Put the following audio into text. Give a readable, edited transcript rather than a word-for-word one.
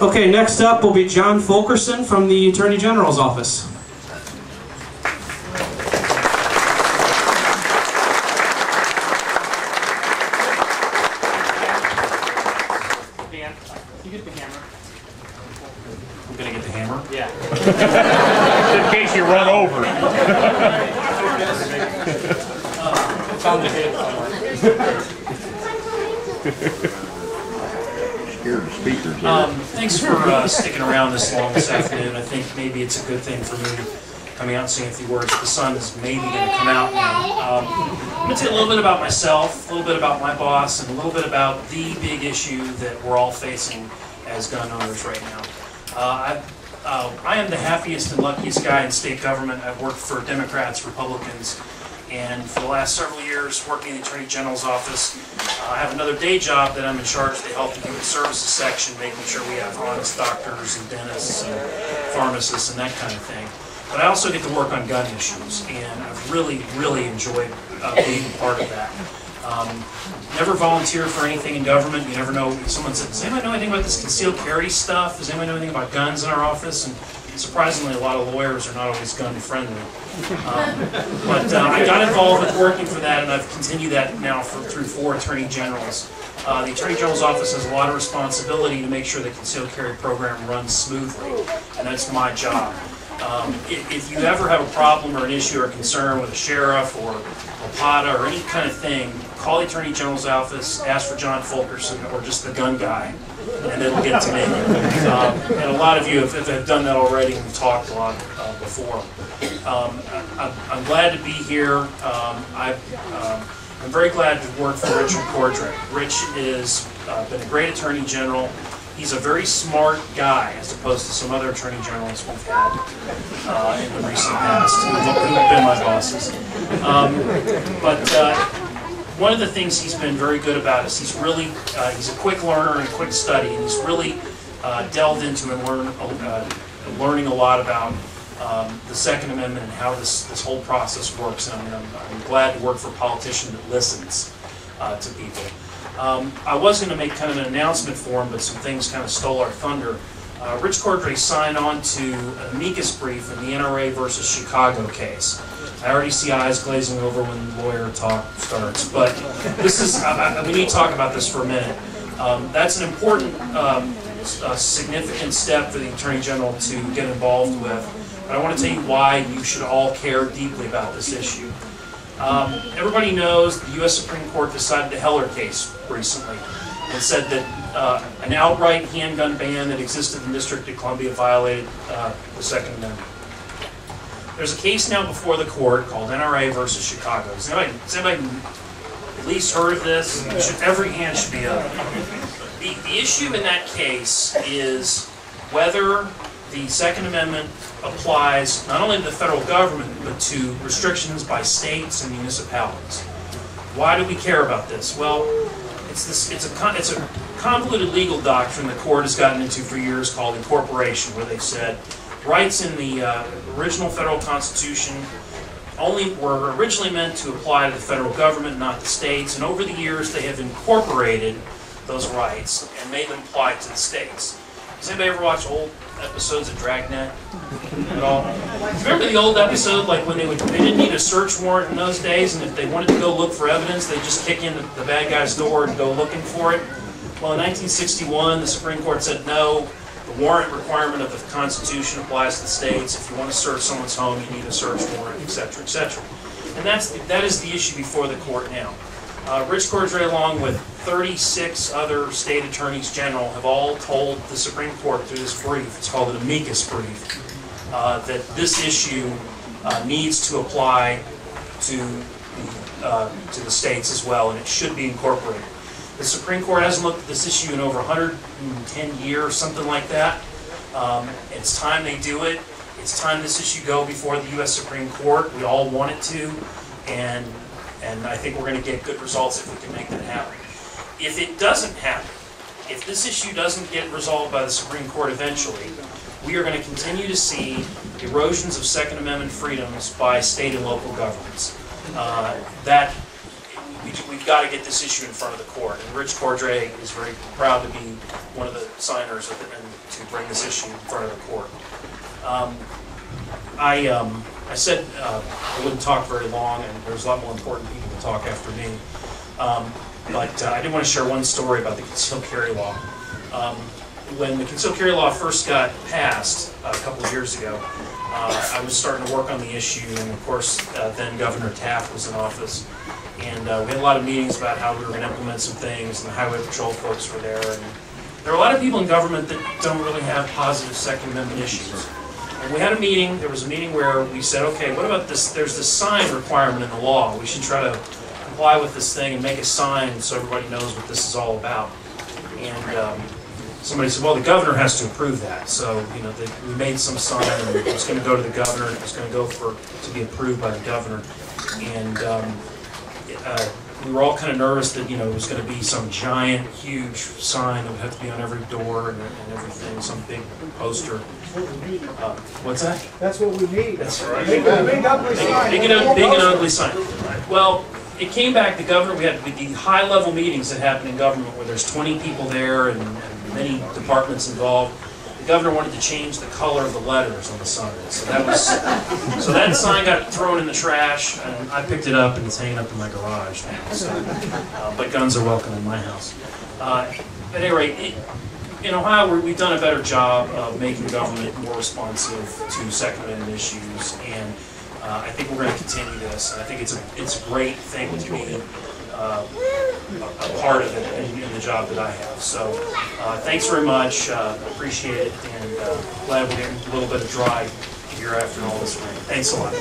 Okay, next up will be Jon Fulkerson from the Attorney General's office. Dan, you get the hammer. I'm gonna get the hammer? Yeah. In case you run over. Found the head somewhere. Scared the speakers. Thanks for sticking around this long this afternoon. I think maybe it's a good thing for me coming out and saying a few words. The sun is maybe going to come out now. I'm going to tell you a little bit about myself, a little bit about my boss, and a little bit about the big issue that we're all facing as gun owners right now. I am the happiest and luckiest guy in state government. I've worked for Democrats, Republicans, and for the last several years working in the Attorney General's office. I have another day job that I'm in charge of the Health and Human Services section, making sure we have honest doctors and dentists and pharmacists and that kind of thing. But I also get to work on gun issues, and I've really, really enjoyed being part of that. Never volunteer for anything in government. You never know. Someone said, does anybody know anything about this concealed carry stuff? Does anybody know anything about guns in our office? And surprisingly, a lot of lawyers are not always gun friendly. But I got involved with working for that, and I've continued that now through 4 Attorney Generals. The Attorney General's office has a lot of responsibility to make sure the concealed carry program runs smoothly, and that's my job. If you ever have a problem or an issue or a concern with a sheriff or a PATA or any kind of thing, call the Attorney General's office, ask for Jon Fulkerson or just the gun guy, and it'll get to me. And a lot of you have done that already, and we've talked a lot before. I'm glad to be here. I'm very glad to work for Richard Cordray. Rich has been a great Attorney General. He's a very smart guy, as opposed to some other Attorney Generals we've had in the recent past, who've been my bosses. One of the things he's been very good about is he's a quick learner and a quick study, and he's really delved into and learning a lot about the Second Amendment and how this whole process works. And I'm glad to work for a politician that listens to people. I was going to make kind of an announcement for him, but some things kind of stole our thunder. Rich Cordray signed on to an amicus brief in the NRA versus Chicago case. I already see eyes glazing over when lawyer talk starts, but this is, we need to talk about this for a minute. That's an important, significant step for the Attorney General to get involved with, but I want to tell you why you should all care deeply about this issue. Everybody knows the U.S. Supreme Court decided the Heller case recently and said that an outright handgun ban that existed in the District of Columbia violated the Second Amendment. There's a case now before the court called NRA versus Chicago. Has anybody at least heard of this? Every hand should be up. The issue in that case is whether the Second Amendment applies not only to the federal government, but to restrictions by states and municipalities. Why do we care about this? Well, it's a convoluted legal doctrine the court has gotten into for years called incorporation, where they said rights in the original federal Constitution were originally meant to apply to the federal government, not the states, and over the years they have incorporated those rights and made them apply to the states. Does anybody ever watch old episodes of Dragnet at all? Remember the old episode, like when they didn't need a search warrant in those days, and if they wanted to go look for evidence, they'd just kick in the bad guy's door and go looking for it? Well, in 1961, the Supreme Court said no. The warrant requirement of the Constitution applies to the states. If you want to search someone's home, you need a search warrant, etc., etc. And that is the issue before the court now. Rich Cordray, along with 36 other state attorneys general, have all told the Supreme Court through this brief, it's called an amicus brief, that this issue needs to apply to the states as well, and it should be incorporated. The Supreme Court hasn't looked at this issue in over 110 years, something like that. It's time they do it. It's time this issue go before the U.S. Supreme Court. We all want it to, and I think we're going to get good results if we can make that happen. If it doesn't happen, if this issue doesn't get resolved by the Supreme Court eventually, we are going to continue to see erosions of Second Amendment freedoms by state and local governments. we've got to get this issue in front of the court. And Rich Cordray is very proud to be one of the signers of it and to bring this issue in front of the court. I said I wouldn't talk very long, and there's a lot more important people to talk after me. But I did want to share one story about the concealed carry law. When the concealed carry law first got passed a couple of years ago, I was starting to work on the issue, and of course, then Governor Taft was in office. And we had a lot of meetings about how we were going to implement some things, and the Highway Patrol folks were there. And there are a lot of people in government that don't really have positive Second Amendment issues. And we had a meeting, there was a meeting where we said, okay, what about this, there's this sign requirement in the law. We should try to comply with this thing and make a sign so everybody knows what this is all about. And somebody said, well, the governor has to approve that. So, you know, we made some sign, and it was going to go to the governor, and it was going to go to be approved by the governor. And we were all kind of nervous that, you know, it was going to be some giant, huge sign that would have to be on every door and everything, some big poster. What's that? That's what we need. That's right. Big ugly sign. Big and ugly sign. Well, it came back, the governor, we had the high-level meetings that happen in government where there's 20 people there and many departments involved. The governor wanted to change the color of the letters on the sign. So that sign got thrown in the trash, and I picked it up, and it's hanging up in my garage now. So, but guns are welcome in my house. At any rate, in Ohio, we've done a better job of making government more responsive to Second Amendment issues, and I think we're going to continue this. And I think it's a great thing to be a part of it in the job that I have. So thanks very much. Appreciate it, and glad we're getting a little bit of dry here after all this rain. Thanks a lot.